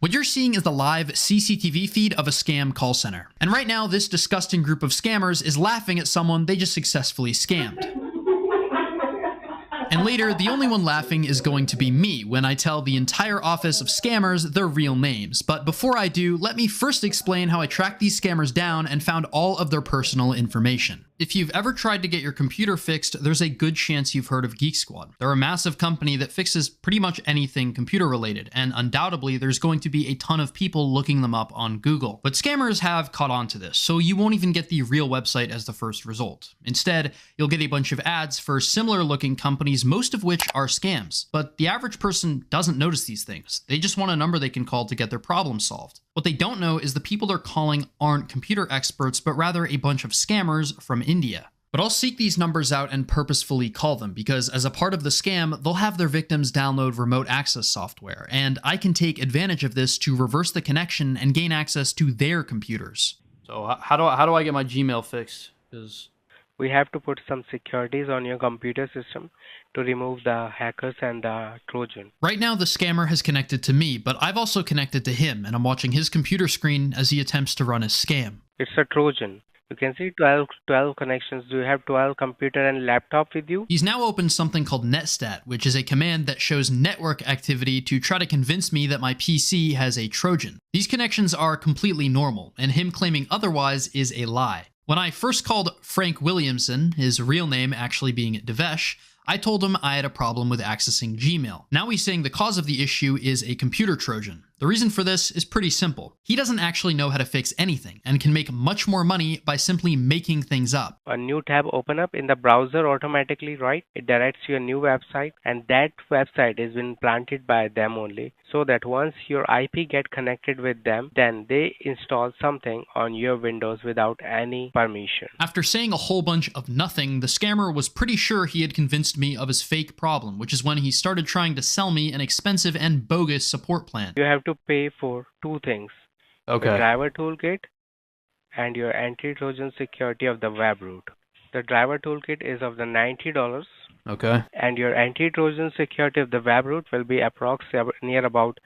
What you're seeing is the live CCTV feed of a scam call center. And right now, this disgusting group of scammers is laughing at someone they just successfully scammed. And later, the only one laughing is going to be me when I tell the entire office of scammers their real names. But before I do, let me first explain how I tracked these scammers down and found all of their personal information. If you've ever tried to get your computer fixed, there's a good chance you've heard of Geek Squad. They're a massive company that fixes pretty much anything computer related, and undoubtedly there's going to be a ton of people looking them up on Google. But scammers have caught on to this, so you won't even get the real website as the first result. Instead, you'll get a bunch of ads for similar looking companies, most of which are scams. But the average person doesn't notice these things. They just want a number they can call to get their problem solved. What they don't know is the people they're calling aren't computer experts, but rather a bunch of scammers from India. But I'll seek these numbers out and purposefully call them, because as a part of the scam, they'll have their victims download remote access software, and I can take advantage of this to reverse the connection and gain access to their computers. So how do I get my Gmail fixed? We have to put some securities on your computer system to remove the hackers and the Trojan. Right now, the scammer has connected to me, but I've also connected to him, and I'm watching his computer screen as he attempts to run his scam. It's a Trojan. You can see 12 connections. Do you have 12 computer and laptop with you? He's now opened something called netstat, which is a command that shows network activity to try to convince me that my PC has a Trojan. These connections are completely normal, and him claiming otherwise is a lie. When I first called Frank Williamson, his real name actually being Devesh, I told him I had a problem with accessing Gmail. Now he's saying the cause of the issue is a computer Trojan. The reason for this is pretty simple. He doesn't actually know how to fix anything and can make much more money by simply making things up. A new tab open up in the browser automatically, right? It directs you a new website, and that website is been planted by them only, so that once your IP get connected with them, then they install something on your Windows without any permission. After saying a whole bunch of nothing, the scammer was pretty sure he had convinced me of his fake problem, which is when he started trying to sell me an expensive and bogus support plan. You have to pay for two things. Okay. The driver toolkit and your anti-Trojan security of the web root. The driver toolkit is of the $90. Okay. And your anti-Trojan security of the web root will be approximately near about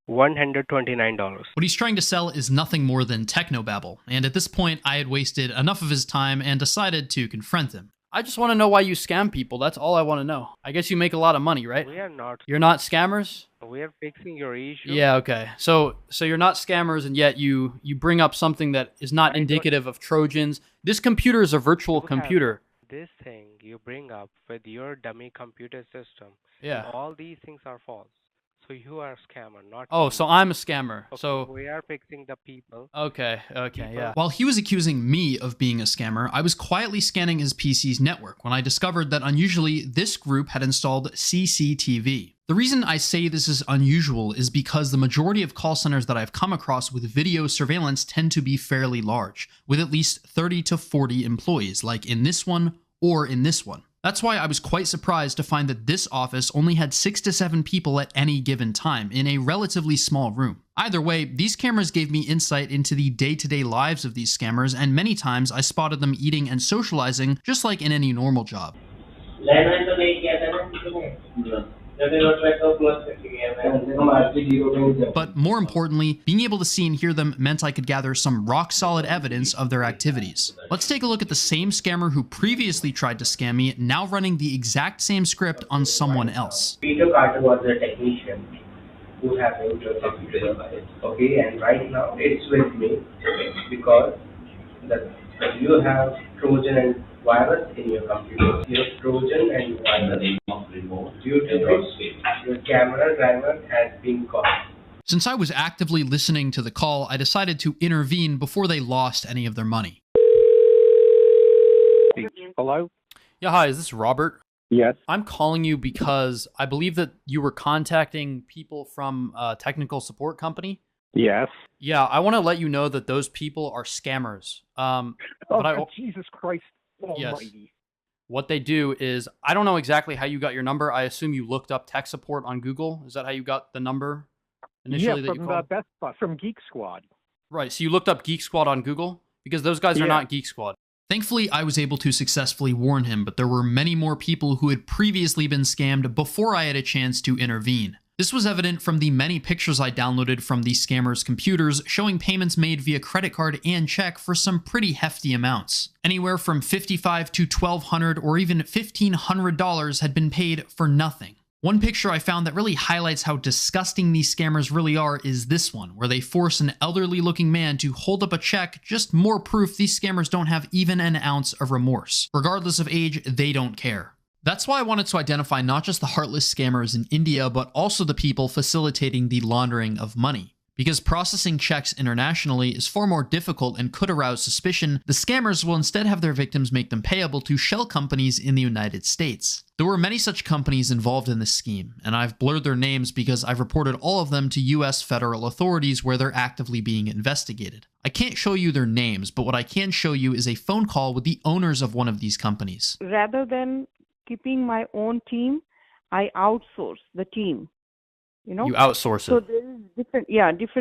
$129. What he's trying to sell is nothing more than technobabble, and at this point I had wasted enough of his time and decided to confront him. I just want to know why you scam people. That's all I want to know. I guess you make a lot of money, right? We are not. You're not scammers? We are fixing your issue. Yeah, okay. So you're not scammers, and yet you bring up something that is not indicative of Trojans. This computer is a virtual computer. This thing you bring up with your dummy computer system. Yeah. All these things are false. So you are a scammer, not Oh, me. so I'm a scammer. Okay, so we are fixing the people. Okay, yeah. While he was accusing me of being a scammer, I was quietly scanning his PC's network when I discovered that unusually this group had installed CCTV. The reason I say this is unusual is because the majority of call centers that I've come across with video surveillance tend to be fairly large, with at least 30 to 40 employees, like in this one or in this one. That's why I was quite surprised to find that this office only had 6 to 7 people at any given time in a relatively small room. Either way, these cameras gave me insight into the day-to-day lives of these scammers, and many times I spotted them eating and socializing just like in any normal job. But more importantly, being able to see and hear them meant I could gather some rock-solid evidence of their activities. Let's take a look at the same scammer who previously tried to scam me, now running the exact same script on someone else. Peter Carter was a technician who has interest in computer science. Okay, and right now it's with me because you have Trojan and virus in your computer. You have Trojan and virus. Due to this, your camera driver has been caught. Since I was actively listening to the call, I decided to intervene before they lost any of their money. Hello? Yeah, hi, is this Robert? Yes. I'm calling you because I believe that you were contacting people from a technical support company. Yes. Yeah, I want to let you know that those people are scammers. Jesus Christ almighty. Yes. What they do is, I don't know exactly how you got your number. I assume you looked up tech support on Google. Is that how you got the number initially that you called? From Geek Squad. Right, so you looked up Geek Squad on Google? Because those guys are not Geek Squad. Thankfully, I was able to successfully warn him, but there were many more people who had previously been scammed before I had a chance to intervene. This was evident from the many pictures I downloaded from the scammers' computers showing payments made via credit card and check for some pretty hefty amounts. Anywhere from $55 to $1,200 or even $1,500 had been paid for nothing. One picture I found that really highlights how disgusting these scammers really are is this one, where they force an elderly looking man to hold up a check, just more proof these scammers don't have even an ounce of remorse. Regardless of age, they don't care. That's why I wanted to identify not just the heartless scammers in India, but also the people facilitating the laundering of money. Because processing checks internationally is far more difficult and could arouse suspicion, the scammers will instead have their victims make them payable to shell companies in the United States. There were many such companies involved in this scheme, and I've blurred their names because I've reported all of them to US federal authorities where they're actively being investigated. I can't show you their names, but what I can show you is a phone call with the owners of one of these companies. Rather than keeping my own team, I outsource the team. You outsource it. So there is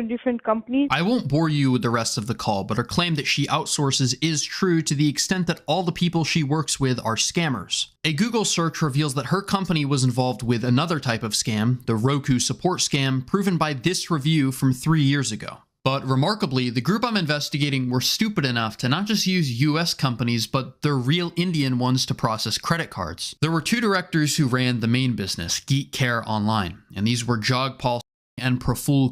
different companies. I won't bore you with the rest of the call, but her claim that she outsources is true to the extent that all the people she works with are scammers. A Google search reveals that her company was involved with another type of scam, the Roku support scam, proven by this review from 3 years ago. But remarkably, the group I'm investigating were stupid enough to not just use US companies, but their real Indian ones to process credit cards. There were 2 directors who ran the main business, Geek Care Online, and these were Jagpal and Praful.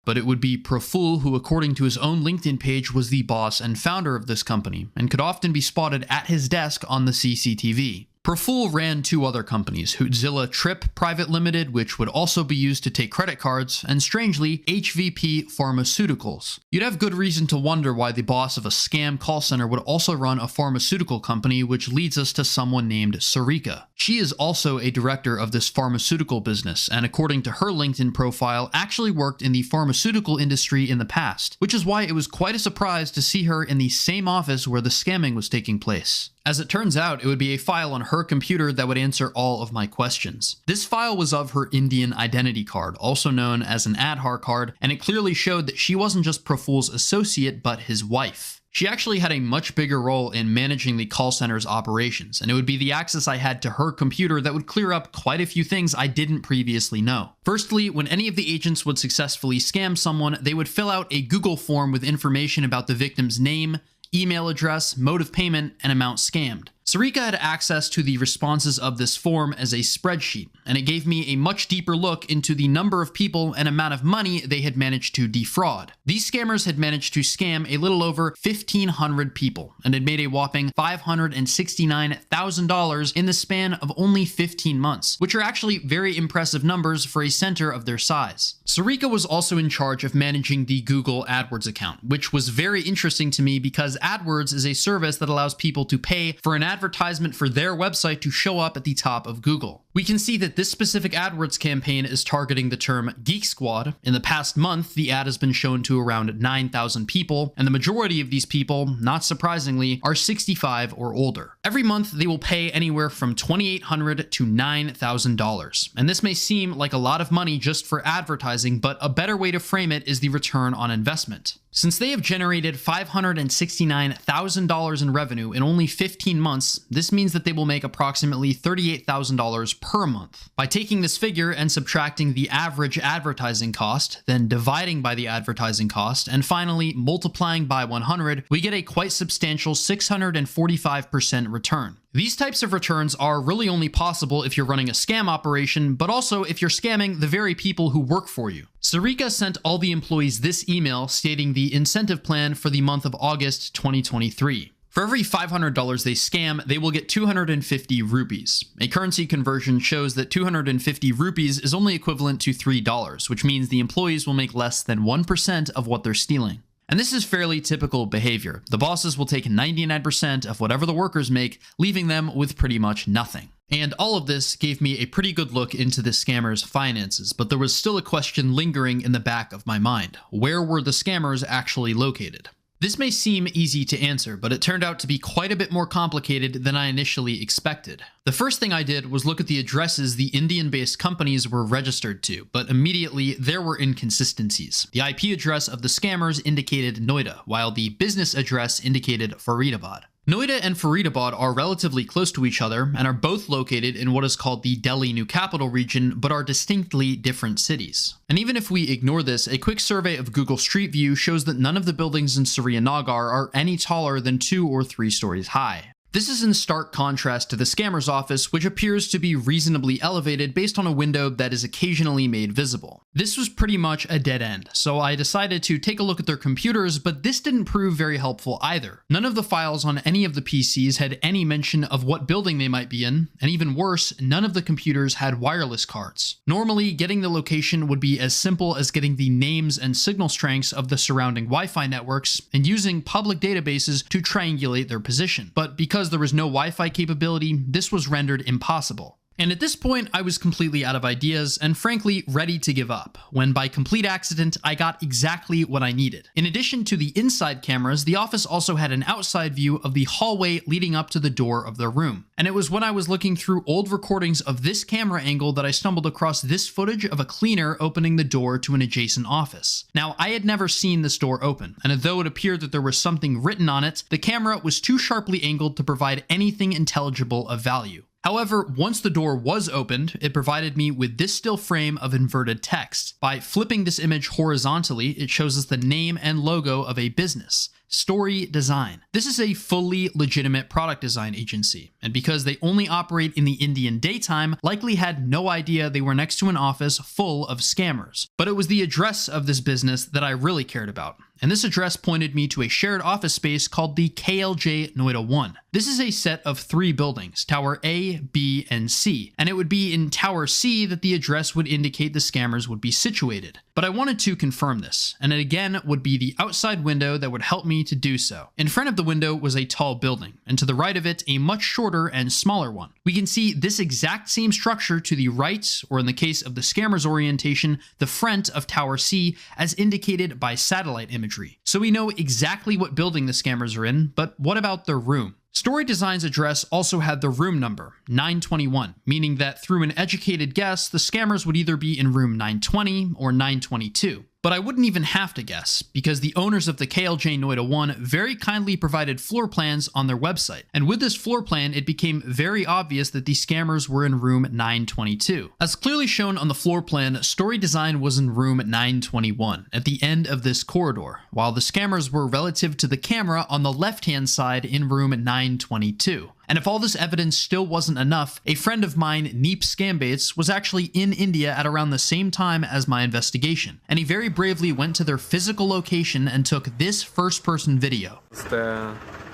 But it would be Praful who, according to his own LinkedIn page, was the boss and founder of this company, and could often be spotted at his desk on the CCTV. Praful ran 2 other companies, Hootzilla Trip Private Limited, which would also be used to take credit cards, and strangely, HVP Pharmaceuticals. You'd have good reason to wonder why the boss of a scam call center would also run a pharmaceutical company, which leads us to someone named Sarika. She is also a director of this pharmaceutical business, and according to her LinkedIn profile, actually worked in the pharmaceutical industry in the past, which is why it was quite a surprise to see her in the same office where the scamming was taking place. As it turns out, it would be a file on her computer that would answer all of my questions. This file was of her Indian identity card, also known as an Aadhaar card, and it clearly showed that she wasn't just Praful's associate, but his wife. She actually had a much bigger role in managing the call center's operations, and it would be the access I had to her computer that would clear up quite a few things I didn't previously know. Firstly, when any of the agents would successfully scam someone, they would fill out a Google form with information about the victim's name, email address, mode of payment, and amount scammed. Sarika had access to the responses of this form as a spreadsheet, and it gave me a much deeper look into the number of people and amount of money they had managed to defraud. These scammers had managed to scam a little over 1,500 people, and had made a whopping $569,000 in the span of only 15 months, which are actually very impressive numbers for a center of their size. Sarika was also in charge of managing the Google AdWords account, which was very interesting to me because AdWords is a service that allows people to pay for an advertisement for their website to show up at the top of Google. We can see that this specific AdWords campaign is targeting the term Geek Squad. In the past month, the ad has been shown to around 9,000 people, and the majority of these people, not surprisingly, are 65 or older. Every month, they will pay anywhere from $2,800 to $9,000, and this may seem like a lot of money just for advertising, but a better way to frame it is the return on investment. Since they have generated $569,000 in revenue in only 15 months, this means that they will make approximately $38,000 per month. By taking this figure and subtracting the average advertising cost, then dividing by the advertising cost, and finally multiplying by 100, we get a quite substantial 645% return. These types of returns are really only possible if you're running a scam operation, but also if you're scamming the very people who work for you. Sarika sent all the employees this email stating the incentive plan for the month of August 2023. For every $500 they scam, they will get 250 rupees. A currency conversion shows that 250 rupees is only equivalent to $3, which means the employees will make less than 1% of what they're stealing. And this is fairly typical behavior. The bosses will take 99% of whatever the workers make, leaving them with pretty much nothing. And all of this gave me a pretty good look into the scammer's finances, but there was still a question lingering in the back of my mind. Where were the scammers actually located? This may seem easy to answer, but it turned out to be quite a bit more complicated than I initially expected. The first thing I did was look at the addresses the Indian-based companies were registered to, but immediately there were inconsistencies. The IP address of the scammers indicated Noida, while the business address indicated Faridabad. Noida and Faridabad are relatively close to each other and are both located in what is called the Delhi New Capital Region, but are distinctly different cities. And even if we ignore this, a quick survey of Google Street View shows that none of the buildings in Surya-Nagar are any taller than 2 or 3 stories high. This is in stark contrast to the scammer's office, which appears to be reasonably elevated based on a window that is occasionally made visible. This was pretty much a dead end, so I decided to take a look at their computers, but this didn't prove very helpful either. None of the files on any of the PCs had any mention of what building they might be in, and even worse, none of the computers had wireless cards. Normally, getting the location would be as simple as getting the names and signal strengths of the surrounding Wi-Fi networks and using public databases to triangulate their position. But because there was no Wi-Fi capability, this was rendered impossible. And at this point, I was completely out of ideas and frankly ready to give up, when by complete accident, I got exactly what I needed. In addition to the inside cameras, the office also had an outside view of the hallway leading up to the door of their room. And it was when I was looking through old recordings of this camera angle that I stumbled across this footage of a cleaner opening the door to an adjacent office. Now, I had never seen this door open, and though it appeared that there was something written on it, the camera was too sharply angled to provide anything intelligible of value. However, once the door was opened, it provided me with this still frame of inverted text. By flipping this image horizontally, it shows us the name and logo of a business, Story Design. This is a fully legitimate product design agency, and because they only operate in the Indian daytime, likely had no idea they were next to an office full of scammers. But it was the address of this business that I really cared about. And this address pointed me to a shared office space called the KLJ Noida 1. This is a set of 3 buildings, Tower A, B, and C, and it would be in Tower C that the address would indicate the scammers would be situated. But I wanted to confirm this, and it again would be the outside window that would help me to do so. In front of the window was a tall building, and to the right of it, a much shorter and smaller one. We can see this exact same structure to the right, or in the case of the scammer's orientation, the front of Tower C, as indicated by satellite imagery. So we know exactly what building the scammers are in, but what about their room? Story Design's address also had the room number, 921, meaning that through an educated guess, the scammers would either be in room 920 or 922. But I wouldn't even have to guess, because the owners of the KLJ Noida 1 very kindly provided floor plans on their website. And with this floor plan, it became very obvious that the scammers were in room 922. As clearly shown on the floor plan, Story Design was in room 921, at the end of this corridor, while the scammers were relative to the camera on the left-hand side in room 922. And if all this evidence still wasn't enough, a friend of mine, Neep Scambaits, was actually in India at around the same time as my investigation, and he very bravely went to their physical location and took this first-person video. It's the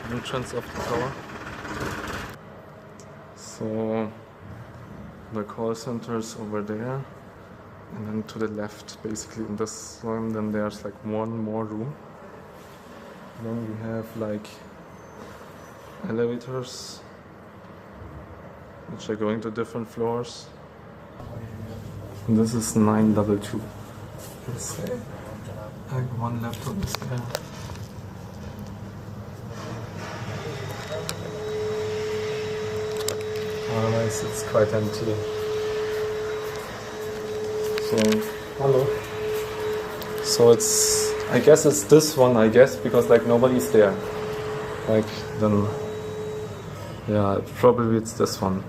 entrance of the tower. So the call center is over there, and then to the left, basically in this room, then there's like one more room. Then we have like elevators which are going to different floors. And this is 922. Let's say like one laptop is there. Otherwise it's quite empty. So hello. So it's, I guess it's this one, because like nobody's there. Like then yeah, probably it's this one.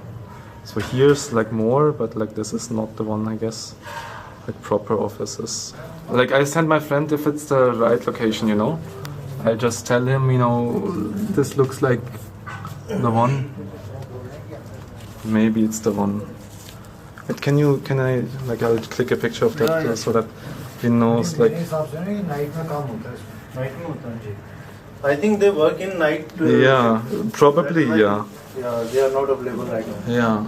So here's like more, but like this is not the one, I guess. Like proper offices. Like I send my friend if it's the right location, you know. I just tell him, you know, this looks like the one. Maybe it's the one. But can I, like I'll click a picture of that so that he knows like. I think they work in night. Yeah, probably, yeah. Yeah, they are not available right now. Yeah.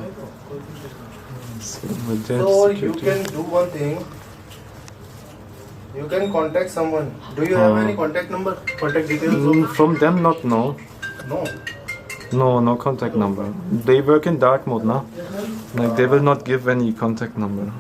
So you can do one thing. You can contact someone. Do you have any contact number? Contact details? From them, not, no. No. No contact number. They work in dark mode, no? Like they will not give any contact number.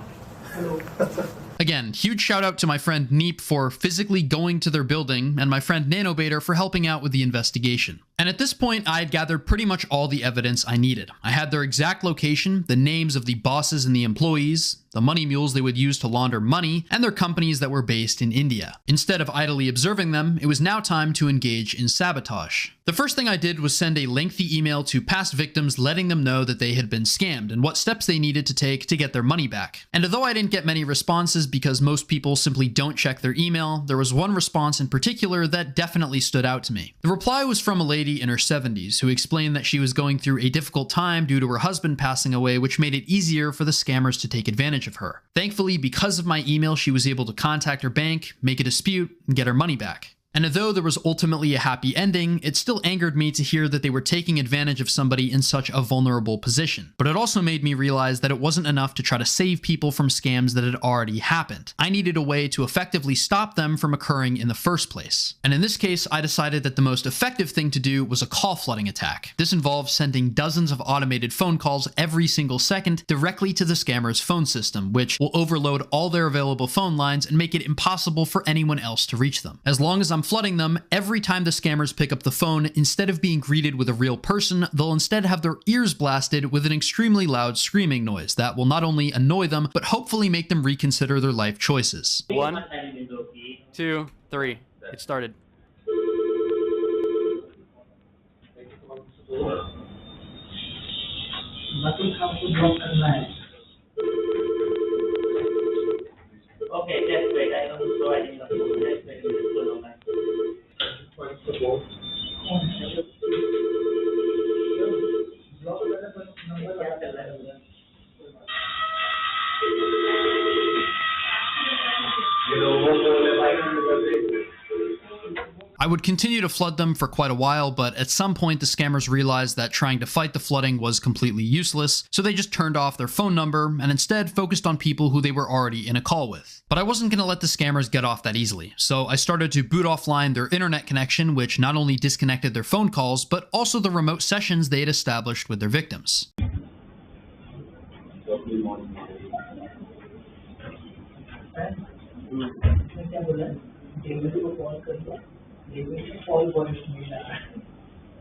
Again, huge shout out to my friend Neep for physically going to their building, and my friend Nanobator for helping out with the investigation. And at this point, I had gathered pretty much all the evidence I needed. I had their exact location, the names of the bosses and the employees, the money mules they would use to launder money, and their companies that were based in India. Instead of idly observing them, it was now time to engage in sabotage. The first thing I did was send a lengthy email to past victims letting them know that they had been scammed and what steps they needed to take to get their money back. And although I didn't get many responses because most people simply don't check their email, there was one response in particular that definitely stood out to me. The reply was from a lady in her 70s who explained that she was going through a difficult time due to her husband passing away, which made it easier for the scammers to take advantage of her. Thankfully, because of my email, she was able to contact her bank, make a dispute, and get her money back. And although there was ultimately a happy ending, it still angered me to hear that they were taking advantage of somebody in such a vulnerable position. But it also made me realize that it wasn't enough to try to save people from scams that had already happened. I needed a way to effectively stop them from occurring in the first place. And in this case, I decided that the most effective thing to do was a call flooding attack. This involves sending dozens of automated phone calls every single second directly to the scammer's phone system, which will overload all their available phone lines and make it impossible for anyone else to reach them. As long as I'm flooding them, every time the scammers pick up the phone, instead of being greeted with a real person, they'll instead have their ears blasted with an extremely loud screaming noise that will not only annoy them, but hopefully make them reconsider their life choices. 1, 2, 3. It started. Okay, just wait. I am providing the phone. Just wait. I would continue to flood them for quite a while, but at some point the scammers realized that trying to fight the flooding was completely useless, so they just turned off their phone number and instead focused on people who they were already in a call with. But I wasn't going to let the scammers get off that easily, so I started to boot offline their internet connection, which not only disconnected their phone calls, but also the remote sessions they had established with their victims.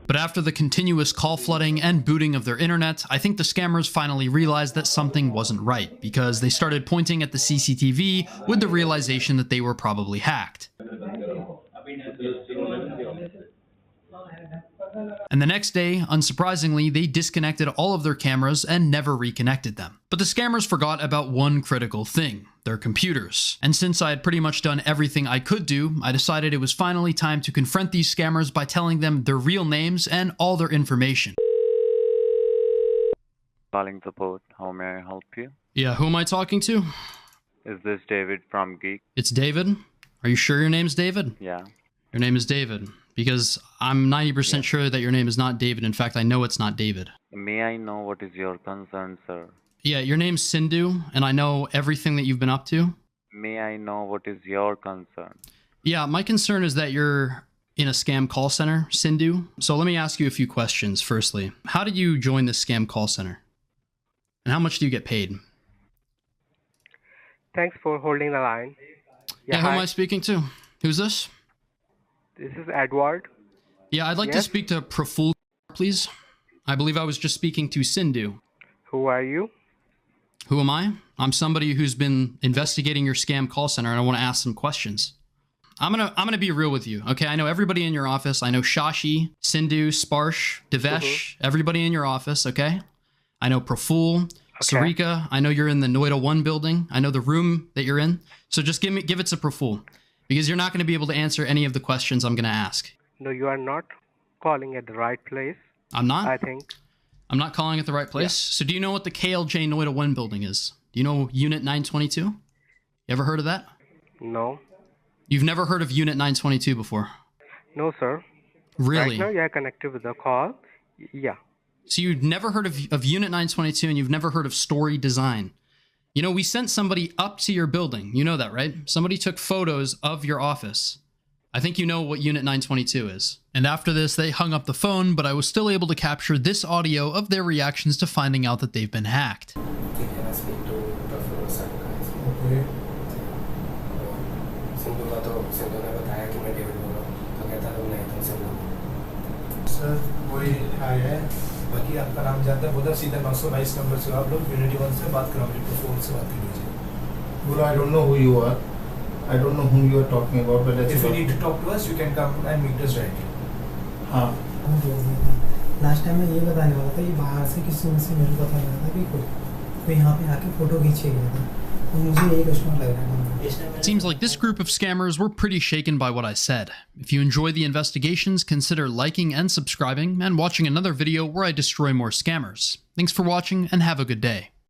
But after the continuous call flooding and booting of their internet, I think the scammers finally realized that something wasn't right, because they started pointing at the CCTV with the realization that they were probably hacked. And the next day, unsurprisingly, they disconnected all of their cameras and never reconnected them. But the scammers forgot about one critical thing: their computers. And since I had pretty much done everything I could do, I decided it was finally time to confront these scammers by telling them their real names and all their information. Calling support, how may I help you? Yeah, who am I talking to? Is this David from Geek? It's David? Are you sure your name's David? Yeah. Your name is David. Because I'm 90% sure that your name is not David. In fact, I know it's not David. May I know what is your concern, sir? Yeah, your name's Sindhu, and I know everything that you've been up to. May I know what is your concern? Yeah, my concern is that you're in a scam call center, Sindhu. So let me ask you a few questions. Firstly, how did you join this scam call center? And how much do you get paid? Thanks for holding the line. Yeah, who am I speaking to? Who's this? This is Edward. Yeah, I'd like to speak to Praful, please. I believe I was just speaking to Sindhu. Who are you? Who am I? I'm somebody who's been investigating your scam call center, and I want to ask some questions. I'm gonna be real with you, okay? I know everybody in your office. I know Shashi, Sindhu, Sparsh, Devesh, everybody in your office, okay? I know Praful, Sarika. I know you're in the Noida 1 building. I know the room that you're in. So just give it to Praful, because you're not going to be able to answer any of the questions I'm going to ask. No, you are not calling at the right place. I'm not? I think. I'm not calling at the right place? Yeah. So do you know what the KLJ Noida 1 building is? Do you know Unit 922? You ever heard of that? No. You've never heard of Unit 922 before? No, sir. Really? Right now you are connected with the call. Yeah. So you've never heard of Unit 922, and you've never heard of Story Design. You know, we sent somebody up to your building. You know that, right? Somebody took photos of your office. I think you know what Unit 922 is. And after this, they hung up the phone, but I was still able to capture this audio of their reactions to finding out that they've been hacked. Sir वही आया है बाकी आपका नाम जानता है बोला सीधा 922 नंबर से आप लोग यूनिटी 1 से बात कराओ मेरे को फोन से बात कीजिए बोला I don't know who you are I don't know whom you are talking about but if you need to talk to us you can come and meet us directly हाँ लास्ट टाइम मैं ये बताने वाला था कि बाहर से किसी से मेरे को पता लगा था कि कोई यहाँ पे आके फोटो खींचे गया था तो मुझे यही कस्टमर लग रहा है It seems like this group of scammers were pretty shaken by what I said. If you enjoy the investigations, consider liking and subscribing and watching another video where I destroy more scammers. Thanks for watching and have a good day.